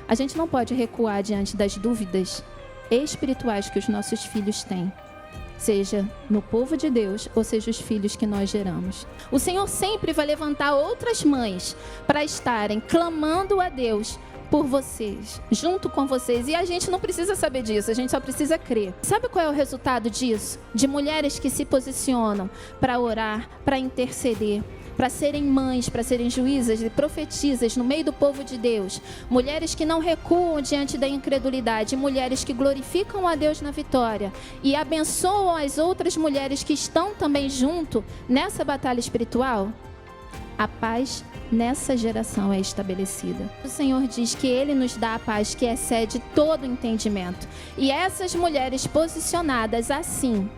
A gente não pode recuar diante das dúvidas espirituais que os nossos filhos têm, seja no povo de Deus ou seja os filhos que nós geramos. O Senhor sempre vai levantar outras mães para estarem clamando a Deus por vocês, junto com vocês. E a gente não precisa saber disso, a gente só precisa crer. Sabe qual é o resultado disso? De mulheres que se posicionam para orar, para interceder, para serem mães, para serem juízas e profetisas no meio do povo de Deus. Mulheres que não recuam diante da incredulidade, mulheres que glorificam a Deus na vitória e abençoam as outras mulheres que estão também junto nessa batalha espiritual. A paz nessa geração é estabelecida. O Senhor diz que Ele nos dá a paz que excede todo entendimento. E essas mulheres posicionadas assim,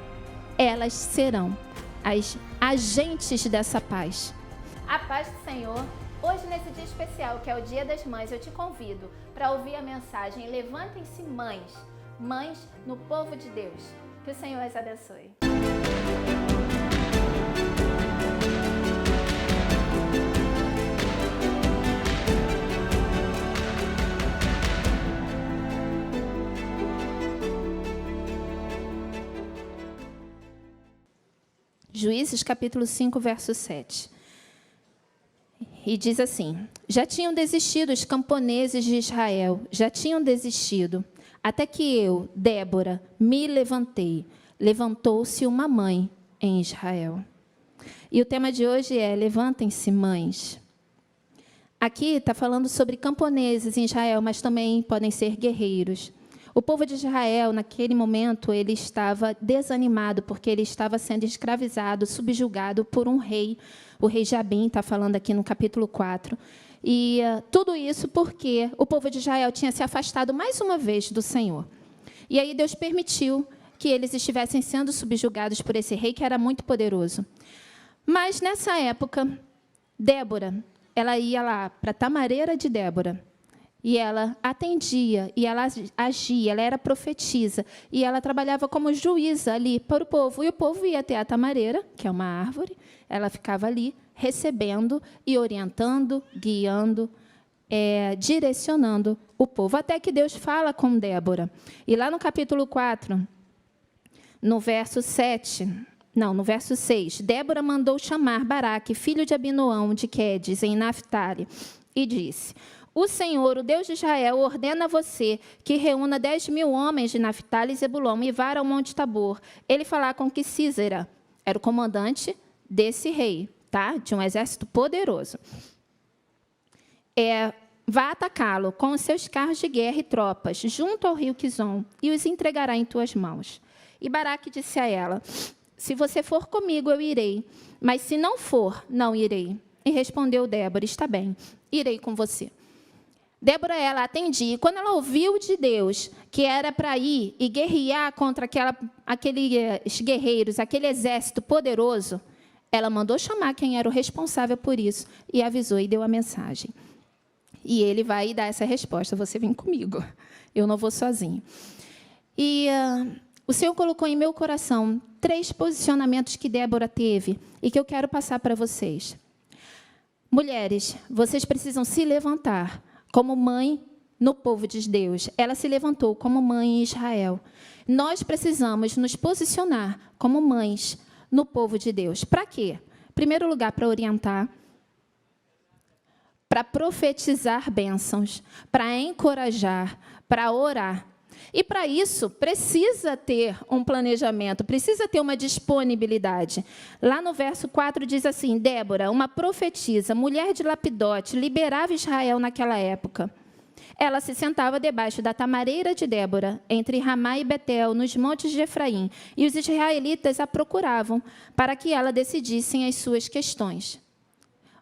elas serão as agentes dessa paz. A paz do Senhor. Hoje, nesse dia especial, que é o Dia das Mães, eu te convido para ouvir a mensagem Levantem-se Mães, mães no povo de Deus. Que o Senhor as abençoe. Juízes capítulo 5, verso 7. E diz assim: já tinham desistido os camponeses de Israel, já tinham desistido, até que eu, Débora, me levantei. Levantou-se uma mãe em Israel. E o tema de hoje é Levantem-se, mães. Aqui está falando sobre camponeses em Israel, mas também podem ser guerreiros. O povo de Israel, naquele momento, ele estava desanimado, porque ele estava sendo escravizado, subjugado por um rei. O rei Jabim está falando aqui no capítulo 4. E tudo isso porque o povo de Israel tinha se afastado mais uma vez do Senhor. E aí Deus permitiu que eles estivessem sendo subjugados por esse rei, que era muito poderoso. Mas, nessa época, Débora, ela ia lá para a tamareira de Débora, e ela atendia, e ela agia, ela era profetisa, e ela trabalhava como juíza ali para o povo. E o povo ia até a tamareira, que é uma árvore, ela ficava ali recebendo e orientando, guiando, direcionando o povo. Até que Deus fala com Débora. E lá no capítulo 4, no verso 6, Débora mandou chamar Baraque, filho de Abinoão, de Quedes, em Naftali, e disse: o Senhor, o Deus de Israel, ordena a você que reúna 10.000 homens de Naftali e Zebulon e vá ao Monte Tabor. Ele falar com que Sísera era o comandante desse rei, tá? De um exército poderoso. Vá atacá-lo com os seus carros de guerra e tropas, junto ao rio Quizon, e os entregará em tuas mãos. E Baraque disse a ela: se você for comigo, eu irei, mas se não for, não irei. E respondeu Débora: está bem, irei com você. Débora, ela atendia, e quando ela ouviu de Deus que era para ir e guerrear contra aqueles guerreiros, aquele exército poderoso, ela mandou chamar quem era o responsável por isso e avisou e deu a mensagem. E ele vai dar essa resposta: você vem comigo, eu não vou sozinho. E o Senhor colocou em meu coração 3 posicionamentos que Débora teve e que eu quero passar para vocês. Mulheres, vocês precisam se levantar como mãe no povo de Deus. Ela se levantou como mãe em Israel. Nós precisamos nos posicionar como mães no povo de Deus. Para quê? Em primeiro lugar, para orientar, para profetizar bênçãos, para encorajar, para orar. E, para isso, precisa ter um planejamento, precisa ter uma disponibilidade. Lá no verso 4 diz assim: Débora, uma profetisa, mulher de Lapidote, liberava Israel naquela época. Ela se sentava debaixo da tamareira de Débora, entre Ramá e Betel, nos montes de Efraim, e os israelitas a procuravam para que ela decidisse as suas questões.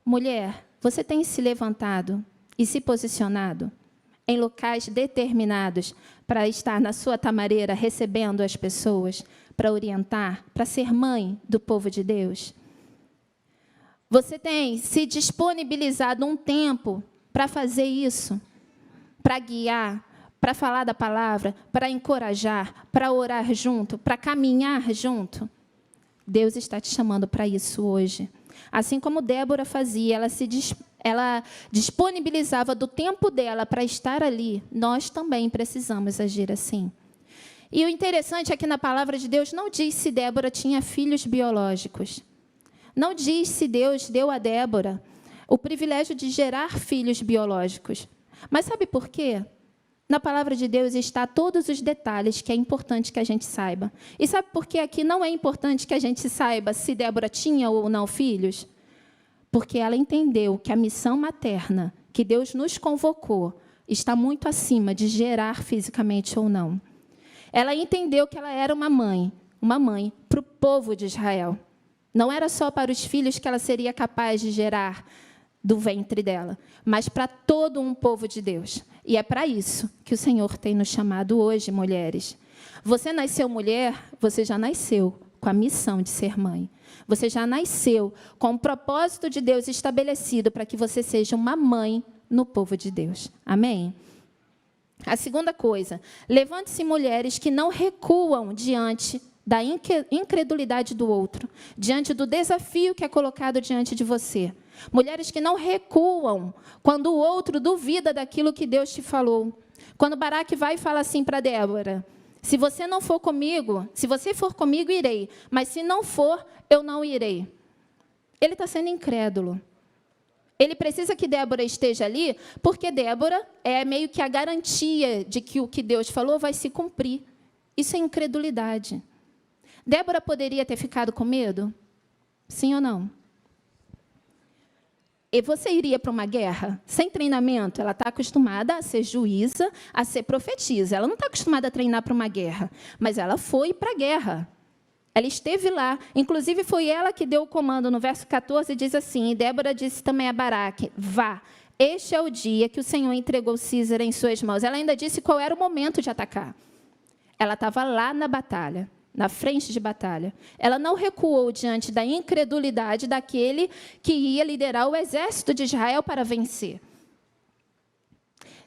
Mulher, você tem se levantado e se posicionado em locais determinados para estar na sua tamareira recebendo as pessoas, para orientar, para ser mãe do povo de Deus? Você tem se disponibilizado um tempo para fazer isso? Para guiar, para falar da palavra, para encorajar, para orar junto, para caminhar junto? Deus está te chamando para isso hoje. Assim como Débora fazia, ela se ela disponibilizava do tempo dela para estar ali, nós também precisamos agir assim. E o interessante é que na palavra de Deus não diz se Débora tinha filhos biológicos. Não diz se Deus deu a Débora o privilégio de gerar filhos biológicos. Mas sabe por quê? Na palavra de Deus está todos os detalhes que é importante que a gente saiba. E sabe por que aqui não é importante que a gente saiba se Débora tinha ou não filhos? Porque ela entendeu que a missão materna que Deus nos convocou está muito acima de gerar fisicamente ou não. Ela entendeu que ela era uma mãe para o povo de Israel. Não era só para os filhos que ela seria capaz de gerar do ventre dela, mas para todo um povo de Deus. E é para isso que o Senhor tem nos chamado hoje, mulheres. Você nasceu mulher, você já nasceu com a missão de ser mãe. Você já nasceu com o propósito de Deus estabelecido para que você seja uma mãe no povo de Deus. Amém? A segunda coisa, levante-se mulheres que não recuam diante da incredulidade do outro, diante do desafio que é colocado diante de você. Mulheres que não recuam quando o outro duvida daquilo que Deus te falou. Quando Baraque vai e fala assim para Débora, se você não for comigo, se você for comigo, irei, mas se não for, eu não irei. Ele está sendo incrédulo. Ele precisa que Débora esteja ali, porque Débora é meio que a garantia de que o que Deus falou vai se cumprir. Isso é incredulidade. Débora poderia ter ficado com medo? Sim ou não? E você iria para uma guerra sem treinamento? Ela está acostumada a ser juíza, a ser profetisa. Ela não está acostumada a treinar para uma guerra, mas ela foi para a guerra. Ela esteve lá. Inclusive, foi ela que deu o comando. No verso 14, diz assim, e Débora disse também a Baraque, vá, este é o dia que o Senhor entregou Císara em suas mãos. Ela ainda disse qual era o momento de atacar. Ela estava lá na batalha, na frente de batalha. Ela não recuou diante da incredulidade daquele que ia liderar o exército de Israel para vencer.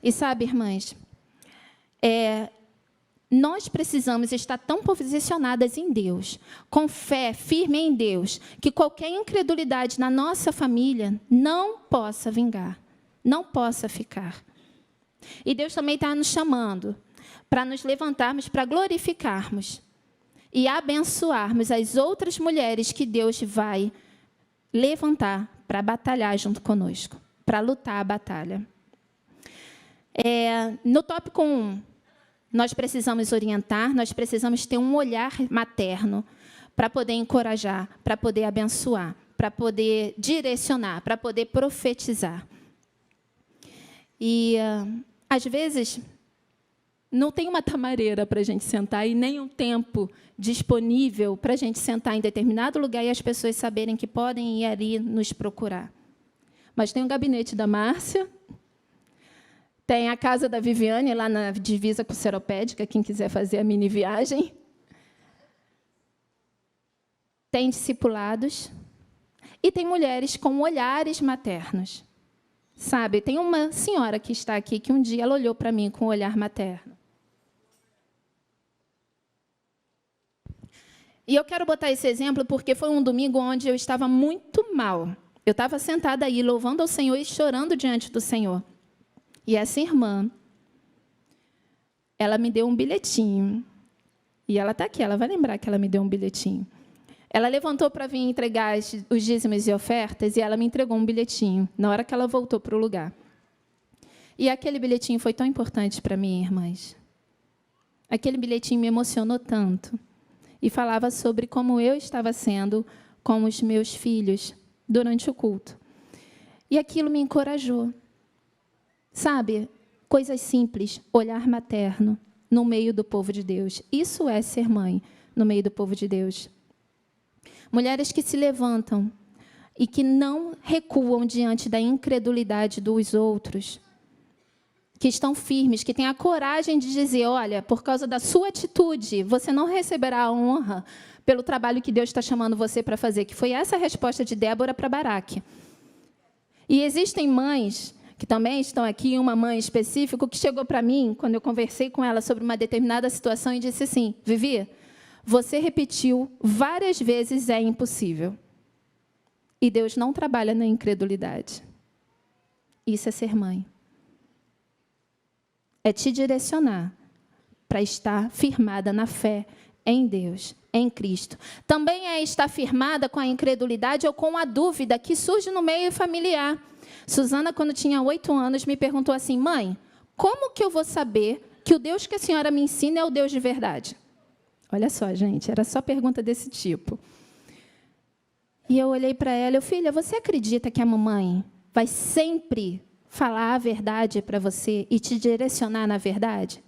E sabe, irmãs, nós precisamos estar tão posicionadas em Deus, com fé firme em Deus, que qualquer incredulidade na nossa família não possa vingar, não possa ficar. E Deus também está nos chamando para nos levantarmos, para glorificarmos e abençoarmos as outras mulheres que Deus vai levantar para batalhar junto conosco, para lutar a batalha. No tópico 1, nós precisamos orientar, nós precisamos ter um olhar materno para poder encorajar, para poder abençoar, para poder direcionar, para poder profetizar. E, às vezes, não tem uma tamareira para a gente sentar e nem um tempo disponível para a gente sentar em determinado lugar e as pessoas saberem que podem ir ali nos procurar. Mas tem o gabinete da Márcia, tem a casa da Viviane, lá na divisa com Seropédica, quem quiser fazer a mini viagem. Tem discipulados. E tem mulheres com olhares maternos. Sabe, tem uma senhora que está aqui, que um dia ela olhou para mim com um olhar materno. E eu quero botar esse exemplo porque foi um domingo onde eu estava muito mal. Eu estava sentada aí, louvando ao Senhor e chorando diante do Senhor. E essa irmã, ela me deu um bilhetinho. E ela está aqui, ela vai lembrar que ela me deu um bilhetinho. Ela levantou para vir entregar os dízimos e ofertas e ela me entregou um bilhetinho, na hora que ela voltou para o lugar. E aquele bilhetinho foi tão importante para mim, irmãs. Aquele bilhetinho me emocionou tanto. E falava sobre como eu estava sendo com os meus filhos durante o culto. E aquilo me encorajou. Sabe, coisas simples, olhar materno no meio do povo de Deus. Isso é ser mãe no meio do povo de Deus. Mulheres que se levantam e que não recuam diante da incredulidade dos outros, que estão firmes, que têm a coragem de dizer, olha, por causa da sua atitude, você não receberá a honra pelo trabalho que Deus está chamando você para fazer, que foi essa a resposta de Débora para Baraque. E existem mães que também estão aqui, uma mãe específica, que chegou para mim, quando eu conversei com ela sobre uma determinada situação, e disse assim, Vivi, você repetiu várias vezes, é impossível. E Deus não trabalha na incredulidade. Isso é ser mãe. É te direcionar para estar firmada na fé em Deus, em Cristo. Também é estar firmada com a incredulidade ou com a dúvida que surge no meio familiar. Suzana, quando tinha 8 anos, me perguntou assim: mãe, como que eu vou saber que o Deus que a senhora me ensina é o Deus de verdade? Olha só, gente, era só pergunta desse tipo. E eu olhei para ela, filha, você acredita que a mamãe vai sempre falar a verdade para você e te direcionar na verdade?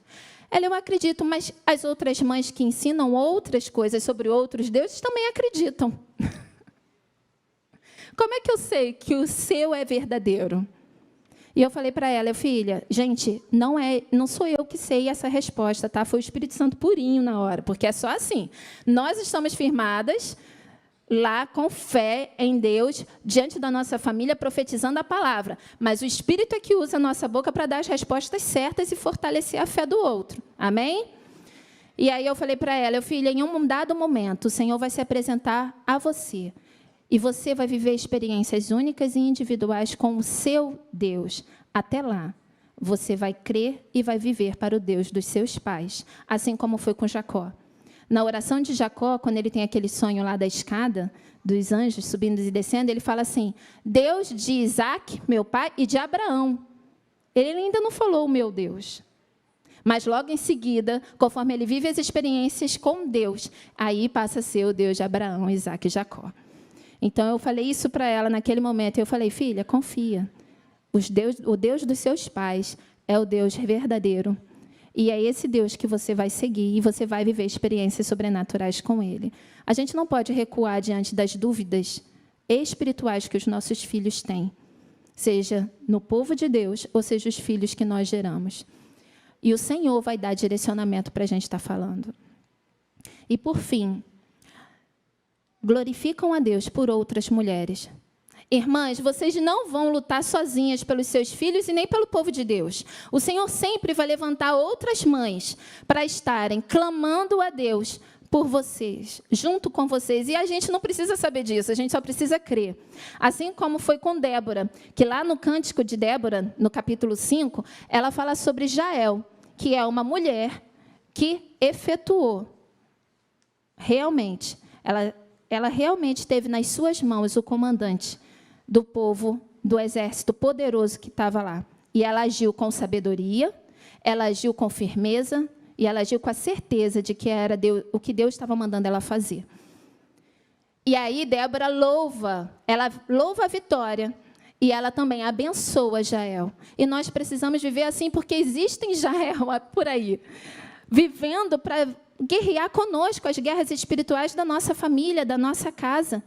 Ela, eu acredito, mas as outras mães que ensinam outras coisas sobre outros deuses também acreditam. Como é que eu sei que o seu é verdadeiro? E eu falei para ela, filha, gente, não sou eu que sei essa resposta, tá? Foi o Espírito Santo purinho na hora, porque é só assim. Nós estamos firmadas lá com fé em Deus, diante da nossa família, profetizando a palavra. Mas o Espírito é que usa a nossa boca para dar as respostas certas e fortalecer a fé do outro. Amém? E aí eu falei para ela, filha, em um dado momento, o Senhor vai se apresentar a você. E você vai viver experiências únicas e individuais com o seu Deus. Até lá, você vai crer e vai viver para o Deus dos seus pais, assim como foi com Jacó. Na oração de Jacó, quando ele tem aquele sonho lá da escada, dos anjos subindo e descendo, ele fala assim, Deus de Isaac, meu pai, e de Abraão. Ele ainda não falou o meu Deus. Mas logo em seguida, conforme ele vive as experiências com Deus, aí passa a ser o Deus de Abraão, Isaac e Jacó. Então, eu falei isso para ela naquele momento. Eu falei, filha, confia. O Deus dos seus pais é o Deus verdadeiro. E é esse Deus que você vai seguir e você vai viver experiências sobrenaturais com Ele. A gente não pode recuar diante das dúvidas espirituais que os nossos filhos têm, seja no povo de Deus ou seja os filhos que nós geramos. E o Senhor vai dar direcionamento para a gente estar falando. E, por fim, glorificam a Deus por outras mulheres. Irmãs, vocês não vão lutar sozinhas pelos seus filhos e nem pelo povo de Deus. O Senhor sempre vai levantar outras mães para estarem clamando a Deus por vocês, junto com vocês. E a gente não precisa saber disso, a gente só precisa crer. Assim como foi com Débora, que lá no Cântico de Débora, no capítulo 5, ela fala sobre Jael, que é uma mulher que efetuou. Realmente, ela realmente teve nas suas mãos o comandante do povo, do exército poderoso que estava lá. E ela agiu com sabedoria, ela agiu com firmeza, e ela agiu com a certeza de que era Deus, o que Deus estava mandando ela fazer. E aí Débora ela louva a vitória, e ela também abençoa Jael. E nós precisamos viver assim, porque existem Jael por aí, vivendo para guerrear conosco as guerras espirituais da nossa família, da nossa casa.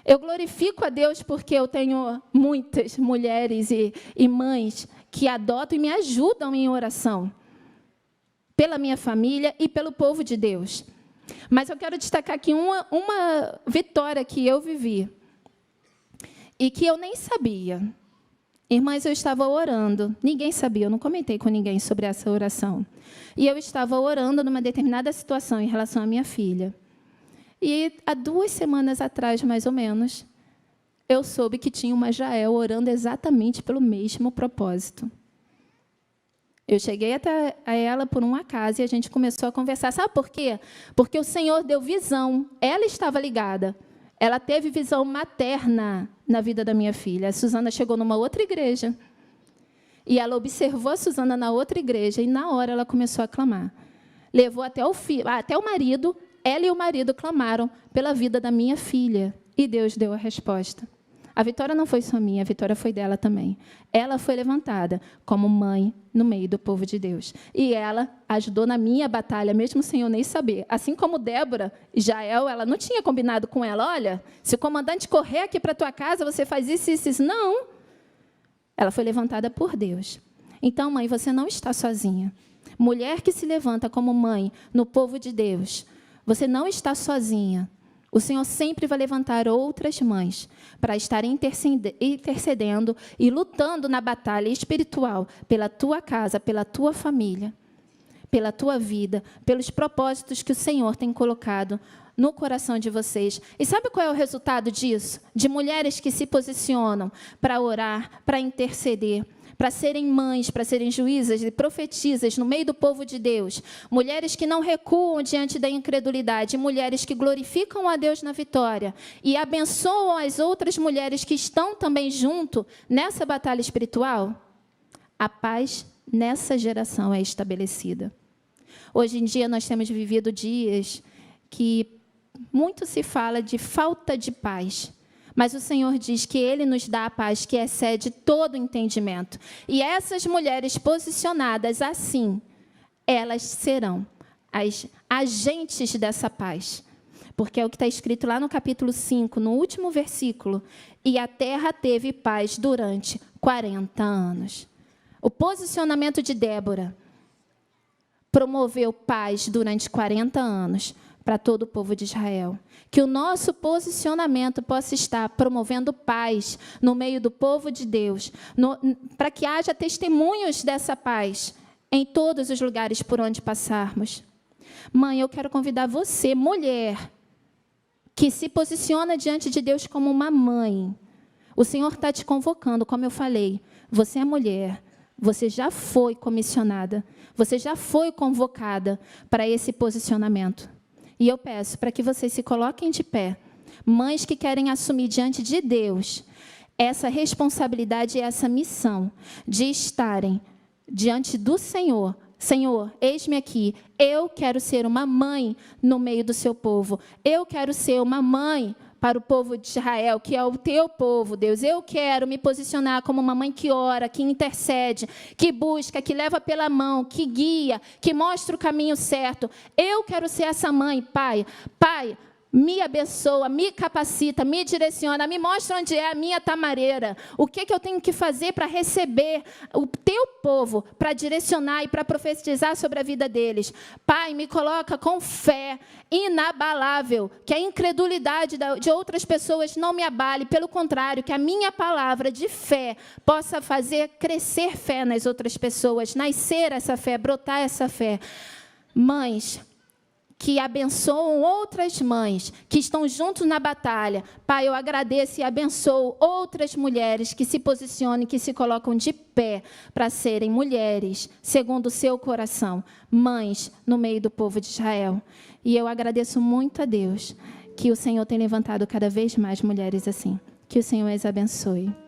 Eu glorifico a Deus porque eu tenho muitas mulheres e mães que adotam e me ajudam em oração, pela minha família e pelo povo de Deus. Mas eu quero destacar aqui uma vitória que eu vivi e que eu nem sabia. Irmãs, eu estava orando, ninguém sabia, eu não comentei com ninguém sobre essa oração. E eu estava orando numa determinada situação em relação à minha filha. E há 2 semanas atrás, mais ou menos, eu soube que tinha uma Jael orando exatamente pelo mesmo propósito. Eu cheguei até a ela por um acaso e a gente começou a conversar. Sabe por quê? Porque o Senhor deu visão. Ela estava ligada. Ela teve visão materna na vida da minha filha. A Suzana chegou numa outra igreja. E ela observou a Suzana na outra igreja e, na hora, ela começou a clamar. Levou até o marido. Ela e o marido clamaram pela vida da minha filha. E Deus deu a resposta. A vitória não foi só minha, a vitória foi dela também. Ela foi levantada como mãe no meio do povo de Deus. E ela ajudou na minha batalha, mesmo sem eu nem saber. Assim como Débora, Jael, ela não tinha combinado com ela. Olha, se o comandante correr aqui para a tua casa, você faz isso, isso, isso. Não. Ela foi levantada por Deus. Então, mãe, você não está sozinha. Mulher que se levanta como mãe no povo de Deus, você não está sozinha. O Senhor sempre vai levantar outras mães para estarem intercedendo e lutando na batalha espiritual pela tua casa, pela tua família, pela tua vida, pelos propósitos que o Senhor tem colocado no coração de vocês. E sabe qual é o resultado disso? De mulheres que se posicionam para orar, para interceder. para serem mães, para serem juízas e profetisas no meio do povo de Deus. Mulheres que não recuam diante da incredulidade, mulheres que glorificam a Deus na vitória e abençoam as outras mulheres que estão também junto nessa batalha espiritual. A paz nessa geração é estabelecida. Hoje em dia nós temos vivido dias que muito se fala de falta de paz. Mas o Senhor diz que Ele nos dá a paz que excede todo entendimento. E essas mulheres posicionadas assim, elas serão as agentes dessa paz. Porque é o que está escrito lá no capítulo 5, no último versículo. E a terra teve paz durante 40 anos. O posicionamento de Débora promoveu paz durante 40 anos para todo o povo de Israel. Que o nosso posicionamento possa estar promovendo paz no meio do povo de Deus, para que haja testemunhos dessa paz em todos os lugares por onde passarmos. Mãe, eu quero convidar você, mulher, que se posiciona diante de Deus como uma mãe. O Senhor está te convocando, como eu falei. Você é mulher, você já foi comissionada, você já foi convocada para esse posicionamento. E eu peço para que vocês se coloquem de pé, mães que querem assumir diante de Deus essa responsabilidade e essa missão de estarem diante do Senhor. Senhor, eis-me aqui, eu quero ser uma mãe no meio do seu povo. Eu quero ser uma mãe para o povo de Israel, que é o teu povo, Deus. Eu quero me posicionar como uma mãe que ora, que intercede, que busca, que leva pela mão, que guia, que mostra o caminho certo. Eu quero ser essa mãe, Pai. Pai, me abençoa, me capacita, me direciona, me mostra onde é a minha tamareira. O que eu tenho que fazer para receber o teu povo, para direcionar e para profetizar sobre a vida deles. Pai, me coloca com fé inabalável, que a incredulidade de outras pessoas não me abale, pelo contrário, que a minha palavra de fé possa fazer crescer fé nas outras pessoas, nascer essa fé, brotar essa fé. Mães que abençoam outras mães, que estão juntos na batalha. Pai, eu agradeço e abençoo outras mulheres que se posicionem, que se colocam de pé para serem mulheres, segundo o seu coração, mães no meio do povo de Israel. E eu agradeço muito a Deus que o Senhor tem levantado cada vez mais mulheres assim. Que o Senhor as abençoe.